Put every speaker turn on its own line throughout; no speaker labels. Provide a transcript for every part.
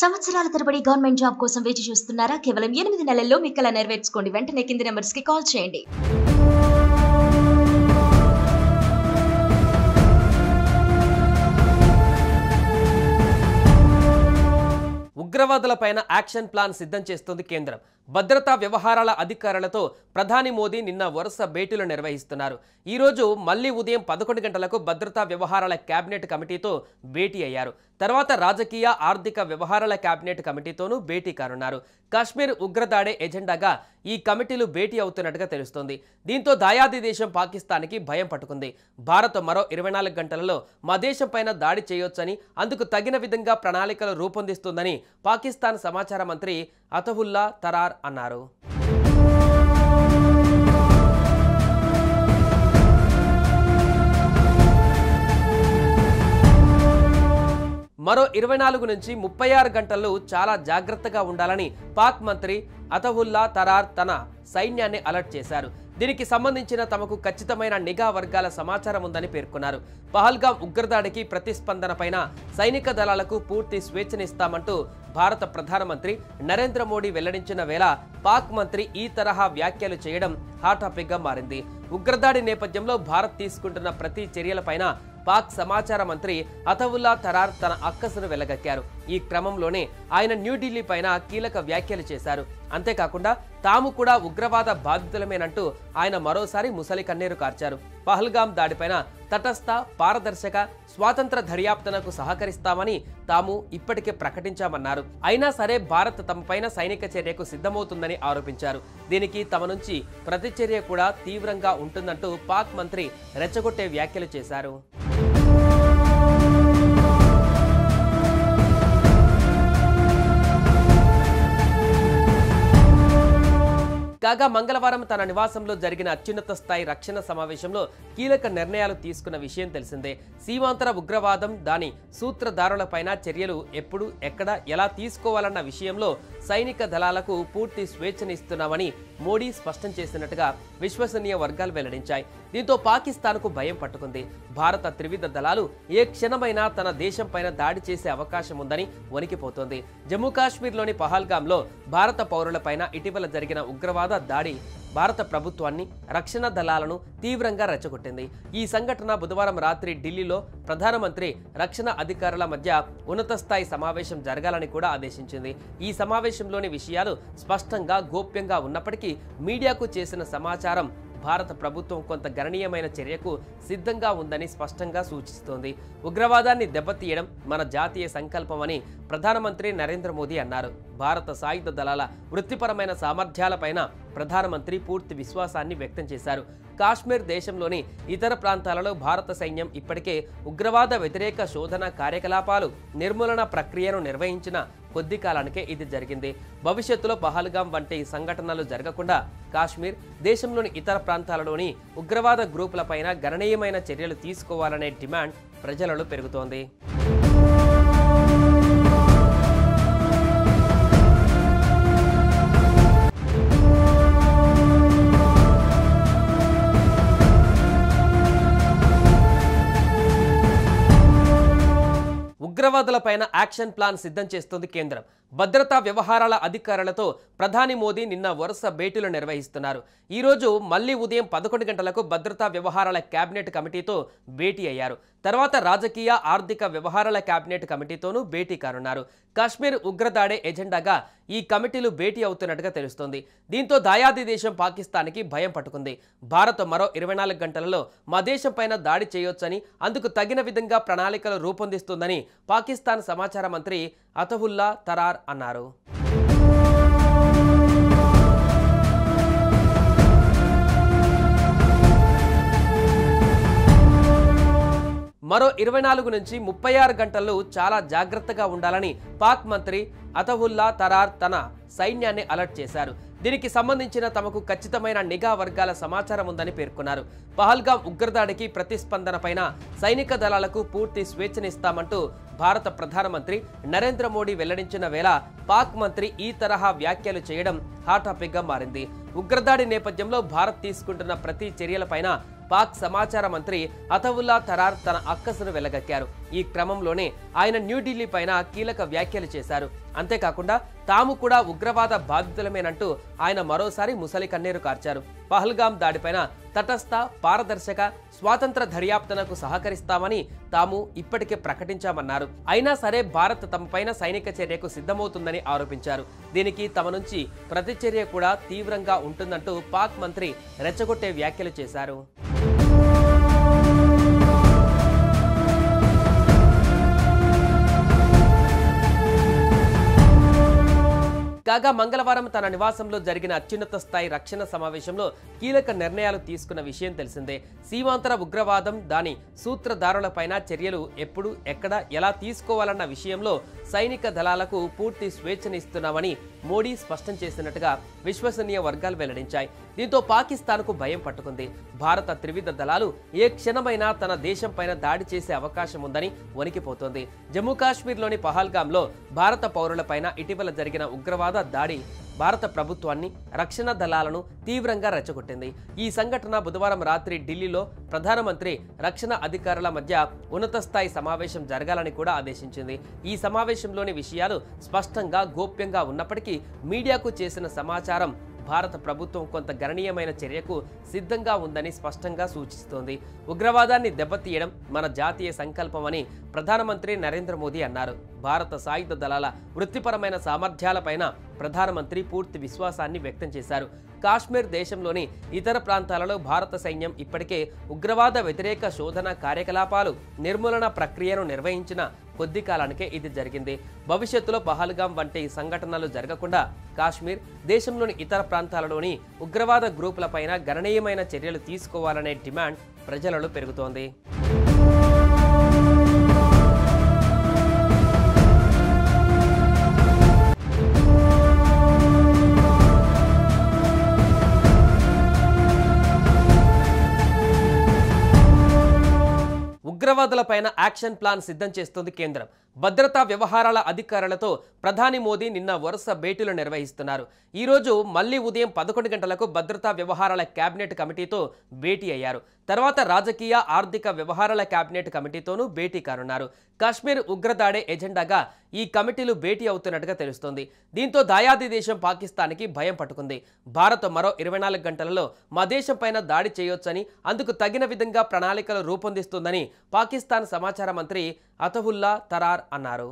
సంవత్సరాల తరబడి government job కోసం వేచి చూస్తున్నారా? కేవలం 8 నెలల్లో మీ కల నెరవేర్చుకోండి. వెంటనే కింది నెంబర్స్ కి కాల్ చేయండి.
ఉగ్రవాదులపైన యాక్షన్ ప్లాన్ సిద్ధం చేస్తుంది కేంద్రం. భద్రతా వ్యవహారాల అధికారులతో ప్రధాని మోదీ నిన్న వరుస భేటీలు నిర్వహిస్తున్నారు. ఈ రోజు మళ్లీ ఉదయం 11 గంటలకు భద్రతా వ్యవహారాల కేబినెట్ కమిటీతో భేటీ అయ్యారు. తర్వాత రాజకీయ ఆర్థిక వ్యవహారాల కేబినెట్ కమిటీతోనూ భేటీ కానున్నారు. కాశ్మీర్ ఉగ్రదాడే ఎజెండాగా ఈ కమిటీలు భేటీ అవుతున్నట్టుగా తెలుస్తోంది. దీంతో దాయాది దేశం పాకిస్తాన్కి భయం పట్టుకుంది. భారత్ మరో 24 గంటలలో మా దేశంపైన దాడి చేయొచ్చని, అందుకు తగిన విధంగా ప్రణాళికలు రూపొందిస్తుందని పాకిస్తాన్ సమాచార మంత్రి అతవుల్లా తరార్ అన్నారు. మరో 24 నుంచి 36 గంటల్లో చాలా జాగ్రత్తగా ఉండాలని పాక్ మంత్రి అతవుల్లా తరార్ తన సైన్యాన్ని అలర్ట్ చేశారు. దీనికి సంబంధించిన తమకు ఖచ్చితమైన నిఘా వర్గాల సమాచారం ఉందని పేర్కొన్నారు. పహల్గాం ఉగ్రదాడికి ప్రతిస్పందనపైన సైనిక దళాలకు పూర్తి స్వేచ్ఛనిస్తామంటూ భారత ప్రధానమంత్రి నరేంద్ర మోడీ వెల్లడించిన వేళ పాక్ మంత్రి ఈ తరహా వ్యాఖ్యలు చేయడం హాట్ టాపిక్ గా మారింది. ఉగ్రదాడి నేపథ్యంలో భారత్ తీసుకుంటున్న ప్రతి చర్యలపైన పాక్ సమాచార మంత్రి అతవుల్లా తరార్ తన అక్కసును వెళ్లగక్కారు. ఈ క్రమంలోనే ఆయన న్యూఢిల్లీ పైన కీలక వ్యాఖ్యలు చేశారు. అంతేకాకుండా తాము కూడా ఉగ్రవాద బాధితులమేనంటూ ఆయన మరోసారి ముసలి కన్నీరు కార్చారు. పహల్గాం దాడిపైన తటస్థ, పారదర్శక, స్వాతంత్ర దర్యాప్తునకు సహకరిస్తామని తాము ఇప్పటికే ప్రకటించామన్నారు. అయినా సరే భారత్ తమపైన సైనిక చర్యకు సిద్ధమవుతుందని ఆరోపించారు. దీనికి తమ నుంచి ప్రతిచర్య కూడా తీవ్రంగా ఉంటుందంటూ పాక్ మంత్రి రెచ్చగొట్టే వ్యాఖ్యలు చేశారు. కాగా మంగళవారం తన నివాసంలో జరిగిన అత్యున్నత స్థాయి రక్షణ సమావేశంలో కీలక నిర్ణయాలు తీసుకున్న విషయం తెలిసిందే. సీమాంతర ఉగ్రవాదం, దాని సూత్రధారులపైన చర్యలు ఎప్పుడు, ఎక్కడ, ఎలా తీసుకోవాలన్న విషయంలో సైనిక దళాలకు పూర్తి స్వేచ్ఛనిస్తున్నామని మోడీ స్పష్టం చేసినట్టుగా విశ్వసనీయ వర్గాలు వెల్లడించాయి. దీంతో పాకిస్తాన్కు భయం పట్టుకుంది. భారత త్రివిధ దళాలు ఏ క్షణమైనా తన దేశంపైన దాడి చేసే అవకాశం ఉందని వణికిపోతోంది. జమ్మూ కాశ్మీర్లోని పహల్గాంలో భారత పౌరులపైన ఇటీవల జరిగిన ఉగ్రవాద దాడి భారత ప్రభుత్వాన్ని, రక్షణ దళాలను తీవ్రంగా రెచ్చగొట్టింది. ఈ సంఘటన బుధవారం రాత్రి ఢిల్లీలో ప్రధానమంత్రి, రక్షణ అధికారుల మధ్య ఉన్నత స్థాయి సమావేశం జరగాలని కూడా ఆదేశించింది. ఈ సమావేశంలోని విషయాలు స్పష్టంగా గోప్యంగా ఉన్నప్పటికీ మీడియాకు చేసిన సమాచారం భారత ప్రభుత్వం కొంత గణనీయమైన చర్యకు సిద్ధంగా ఉందని స్పష్టంగా సూచిస్తోంది. ఉగ్రవాదాన్ని దెబ్బతీయడం మన జాతీయ సంకల్పమని ప్రధానమంత్రి నరేంద్ర మోదీ అన్నారు. భారత సాయుధ దళాల వృత్తిపరమైన సామర్థ్యాలపైన ప్రధానమంత్రి పూర్తి విశ్వాసాన్ని వ్యక్తం చేశారు. కాశ్మీర్ దేశంలోని ఇతర ప్రాంతాలలో భారత సైన్యం ఇప్పటికే ఉగ్రవాద వ్యతిరేక శోధన కార్యకలాపాలు, నిర్మూలన ప్రక్రియను నిర్వహించిన కొద్ది కాలానికే ఇది జరిగింది. భవిష్యత్తులో పహల్గాం వంటి సంఘటనలు జరగకుండా కాశ్మీర్, దేశంలోని ఇతర ప్రాంతాలలోని ఉగ్రవాద గ్రూపులపైన గణనీయమైన చర్యలు తీసుకోవాలనే డిమాండ్ ప్రజలలో పెరుగుతోంది. ఉగ్రవాదులపైన యాక్షన్ ప్లాన్ సిద్ధం చేస్తుంది కేంద్రం. భద్రతా వ్యవహారాల అధికారులతో ప్రధాని మోదీ నిన్న వరుస భేటీలు నిర్వహిస్తున్నారు. ఈ రోజు మళ్లీ ఉదయం 11 గంటలకు భద్రతా వ్యవహారాల కేబినెట్ కమిటీతో భేటీ అయ్యారు. తర్వాత రాజకీయ ఆర్థిక వ్యవహారాల కేబినెట్ కమిటీతోనూ భేటీ కానున్నారు. కాశ్మీర్ ఉగ్రదాడే ఎజెండాగా ఈ కమిటీలు భేటీ అవుతున్నట్టుగా తెలుస్తోంది. దీంతో దాయాది దేశం పాకిస్తాన్కి భయం పట్టుకుంది. భారత్ మరో 24 గంటలలో మా దేశంపైన దాడి చేయొచ్చని, అందుకు తగిన విధంగా ప్రణాళికలు రూపొందిస్తుందని పాకిస్తాన్ సమాచార మంత్రి అతవుల్లా తరార్ అన్నారు. మరో 24 నుంచి 36 గంటల్లో చాలా జాగ్రత్తగా ఉండాలని పాక్ మంత్రి అతవుల్లా తరార్ తన సైన్యాన్ని అలర్ట్ చేశారు. దీనికి సంబంధించిన తమకు ఖచ్చితమైన నిఘా వర్గాల సమాచారం ఉందని పేర్కొన్నారు. పహల్గాం ఉగ్రదాడికి ప్రతిస్పందనపైన సైనిక దళాలకు పూర్తి స్వేచ్ఛనిస్తామంటూ భారత ప్రధానమంత్రి నరేంద్ర మోడీ వెల్లడించిన వేళ పాక్ మంత్రి ఈ తరహా వ్యాఖ్యలు చేయడం హాట్ టాపిక్ గా మారింది. ఉగ్రదాడి నేపథ్యంలో భారత్ తీసుకుంటున్న ప్రతి చర్యలపైన పాక్ సమాచార మంత్రి అతవుల్లా తరార్ తన అక్కసును వెళ్లగక్కారు. ఈ క్రమంలోనే ఆయన న్యూఢిల్లీ పైన కీలక వ్యాఖ్యలు చేశారు. అంతేకాకుండా తాము కూడా ఉగ్రవాద బాధితులమేనంటూ ఆయన మరోసారి ముసలి కన్నీరు కార్చారు. పహల్గాం దాడిపైన తటస్థ, పారదర్శక, స్వాతంత్ర దర్యాప్తునకు సహకరిస్తామని తాము ఇప్పటికే ప్రకటించామన్నారు. అయినా సరే భారత్ తమపైన సైనిక చర్యకు సిద్ధమవుతుందని ఆరోపించారు. దీనికి తమ నుంచి ప్రతిచర్య కూడా తీవ్రంగా ఉంటుందంటూ పాక్ మంత్రి రెచ్చగొట్టే వ్యాఖ్యలు చేశారు. కాగా మంగళవారం తన నివాసంలో జరిగిన అత్యున్నత స్థాయి రక్షణ సమావేశంలో కీలక నిర్ణయాలు తీసుకున్న విషయం తెలిసిందే. సీమాంతర ఉగ్రవాదం, దాని సూత్రధారులపైన చర్యలు ఎప్పుడు, ఎక్కడ, ఎలా తీసుకోవాలన్న విషయంలో సైనిక దళాలకు పూర్తి స్వేచ్ఛనిస్తున్నామని మోడీ స్పష్టం చేసినట్టుగా విశ్వసనీయ వర్గాలు వెల్లడించాయి. దీంతో పాకిస్తాన్కు భయం పట్టుకుంది. భారత త్రివిధ దళాలు ఏ క్షణమైనా తన దేశం పైన దాడి చేసే అవకాశం ఉందని వణికిపోతోంది. జమ్మూ కాశ్మీర్లోని పహల్గాంలో భారత పౌరులపైన ఇటీవల జరిగిన ఉగ్రవాద దాడి భారత ప్రభుత్వాన్ని, రక్షణ దళాలను తీవ్రంగా రెచ్చగొట్టింది. ఈ సంఘటన బుధవారం రాత్రి ఢిల్లీలో ప్రధానమంత్రి, రక్షణ అధికారుల మధ్య ఉన్నత స్థాయి సమావేశం జరగాలని కూడా ఆదేశించింది. ఈ సమావేశంలోని విషయాలు స్పష్టంగా గోప్యంగా ఉన్నప్పటికీ మీడియాకు చేసిన సమాచారం భారత ప్రభుత్వం కొంత గణనీయమైన చర్యకు సిద్ధంగా ఉందని స్పష్టంగా సూచిస్తోంది. ఉగ్రవాదాన్ని దెబ్బతీయడం మన జాతీయ సంకల్పమని ప్రధానమంత్రి నరేంద్ర మోదీ అన్నారు. భారత సాయుధ దళాల వృత్తిపరమైన సామర్థ్యాలపైన ప్రధానమంత్రి పూర్తి విశ్వాసాన్ని వ్యక్తం చేశారు. కాశ్మీర్ దేశంలోని ఇతర ప్రాంతాలలో భారత సైన్యం ఇప్పటికే ఉగ్రవాద వ్యతిరేక శోధన కార్యకలాపాలు, నిర్మూలన ప్రక్రియను నిర్వహించిన కొద్ది కాలానికే ఇది జరిగింది. భవిష్యత్తులో పహల్గాం వంటి సంఘటనలు జరగకుండా కాశ్మీర్, దేశంలోని ఇతర ప్రాంతాలలోని ఉగ్రవాద గ్రూపులపైన గణనీయమైన చర్యలు తీసుకోవాలనే డిమాండ్ ప్రజలలో పెరుగుతోంది. ఉగ్రవాదులపైన యాక్షన్ ప్లాన్ సిద్ధం చేస్తోంది కేంద్రం. భద్రతా వ్యవహారాల అధికారులతో ప్రధాని మోదీ నిన్న వరుస భేటీలు నిర్వహిస్తున్నారు. ఈరోజు మళ్లీ ఉదయం 11 గంటలకు భద్రతా వ్యవహారాల కేబినెట్ కమిటీతో భేటీ అయ్యారు. తర్వాత రాజకీయ, ఆర్థిక వ్యవహారాల కేబినెట్ కమిటీతోనూ భేటీ కానున్నారు. కాశ్మీర్ ఉగ్రదాడే ఎజెండాగా ఈ కమిటీలు భేటీ అవుతున్నట్టుగా తెలుస్తోంది. దీంతో దాయాది దేశం పాకిస్తాన్కి భయం పట్టుకుంది. భారత్ మరో 24 గంటలలో మా దేశం పైన దాడి చేయొచ్చని, అందుకు తగిన విధంగా ప్రణాళికలు రూపొందిస్తుందని పాకిస్తాన్ సమాచార మంత్రి అతవుల్లా తరార్ అన్నారు.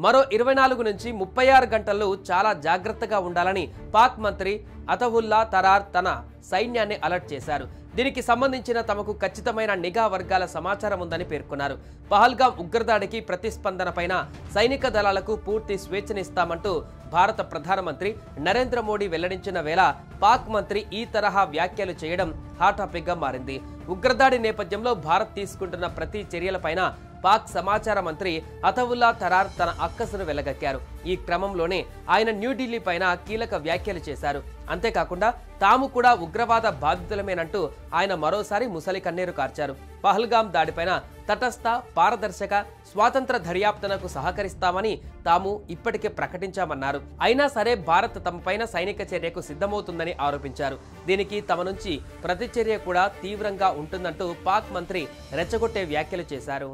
మరో 24 నుంచి 36 గంటల్లో చాలా జాగ్రత్తగా ఉండాలని పాక్ మంత్రి అతవుల్లా తరార్ తన సైన్యాన్ని అలర్ట్ చేశారు. దీనికి సంబంధించిన తమకు ఖచ్చితమైన నిఘా వర్గాల సమాచారం ఉందని పేర్కొన్నారు. పహల్గాం ఉగ్రదాడికి ప్రతిస్పందనపైన సైనిక దళాలకు పూర్తి స్వేచ్ఛనిస్తామంటూ భారత ప్రధానమంత్రి నరేంద్ర మోడీ వెల్లడించిన వేళ పాక్ మంత్రి ఈ తరహా వ్యాఖ్యలు చేయడం హాట్ టాపిక్గా మారింది. ఉగ్రదాడి నేపథ్యంలో భారత్ తీసుకుంటున్న ప్రతి చర్యలపైన పాక్ సమాచార మంత్రి అతవుల్లా తరార్ తన అక్కసును వెళ్లగక్కారు. ఈ క్రమంలోనే ఆయన న్యూఢిల్లీ పైన కీలక వ్యాఖ్యలు చేశారు. అంతేకాకుండా తాము కూడా ఉగ్రవాద బాధితులమేనంటూ ఆయన మరోసారి ముసలి కన్నీరు కార్చారు. పహల్గాం దాడిపైన తటస్థ, పారదర్శక, స్వాతంత్ర దర్యాప్తునకు సహకరిస్తామని తాము ఇప్పటికే ప్రకటించామన్నారు. అయినా సరే భారత్ తమపైన సైనిక చర్యకు సిద్ధమవుతుందని ఆరోపించారు. దీనికి తమ నుంచి ప్రతిచర్య కూడా తీవ్రంగా ఉంటుందంటూ పాక్ మంత్రి రెచ్చగొట్టే వ్యాఖ్యలు చేశారు.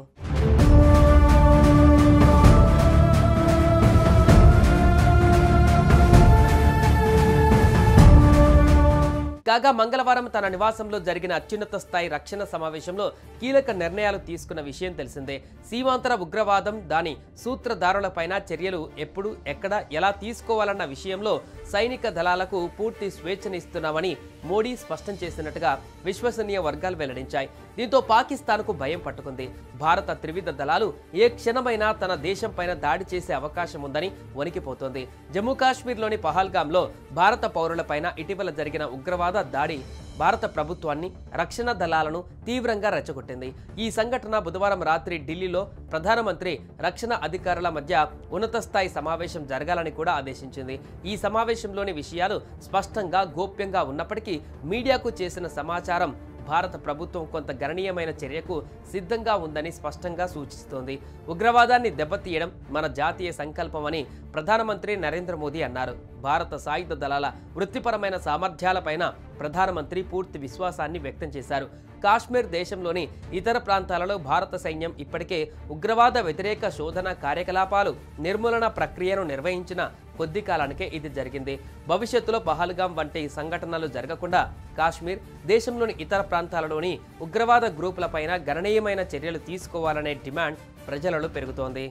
కాగా మంగళవారం తన నివాసంలో జరిగిన అత్యున్నత స్థాయి రక్షణ సమావేశంలో కీలక నిర్ణయాలు తీసుకున్న విషయం తెలిసిందే. సీమాంతర ఉగ్రవాదం, దాని సూత్రధారులపైన చర్యలు ఎప్పుడు, ఎక్కడ, ఎలా తీసుకోవాలన్న విషయంలో సైనిక దళాలకు పూర్తి స్వేచ్ఛనిస్తున్నామని మోడీ స్పష్టం చేసినట్టుగా విశ్వసనీయ వర్గాలు వెల్లడించాయి. దీంతో పాకిస్తాన్కు భయం పట్టుకుంది. భారత త్రివిధ దళాలు ఏ క్షణమైనా తన దేశం పైన దాడి చేసే అవకాశం ఉందని వణికిపోతోంది. జమ్మూ కాశ్మీర్లోని పహల్గాంలో భారత పౌరులపైన ఇటీవల జరిగిన ఉగ్రవాద దాడి భారత ప్రభుత్వాన్ని, రక్షణ దళాలను తీవ్రంగా రెచ్చగొట్టింది. ఈ సంఘటన బుధవారం రాత్రి ఢిల్లీలో ప్రధానమంత్రి, రక్షణ అధికారుల మధ్య ఉన్నత స్థాయి సమావేశం జరగాలని కూడా ఆదేశించింది. ఈ సమావేశంలోని విషయాలు స్పష్టంగా గోప్యంగా ఉన్నప్పటికీ మీడియాకు చేసిన సమాచారం భారత ప్రభుత్వం కొంత గణనీయమైన చర్యకు సిద్ధంగా ఉందని స్పష్టంగా సూచిస్తోంది. ఉగ్రవాదాన్ని దెబ్బతీయడం మన జాతీయ సంకల్పమని ప్రధానమంత్రి నరేంద్ర మోదీ అన్నారు. భారత సాయుధ దళాల వృత్తిపరమైన సామర్థ్యాలపైన ప్రధానమంత్రి పూర్తి విశ్వాసాన్ని వ్యక్తం చేశారు. కాశ్మీర్ దేశంలోని ఇతర ప్రాంతాలలో భారత సైన్యం ఇప్పటికే ఉగ్రవాద వ్యతిరేక శోధన కార్యకలాపాలు నిర్మూలన ప్రక్రియను నిర్వహించిన కొద్ది కాలానికే ఇది జరిగింది. భవిష్యత్తులో పహల్గాం వంటి సంఘటనలు జరగకుండా కాశ్మీర్ దేశంలోని ఇతర ప్రాంతాలలోని ఉగ్రవాద గ్రూపులపైన గణనీయమైన చర్యలు తీసుకోవాలనే డిమాండ్ ప్రజలలో పెరుగుతోంది.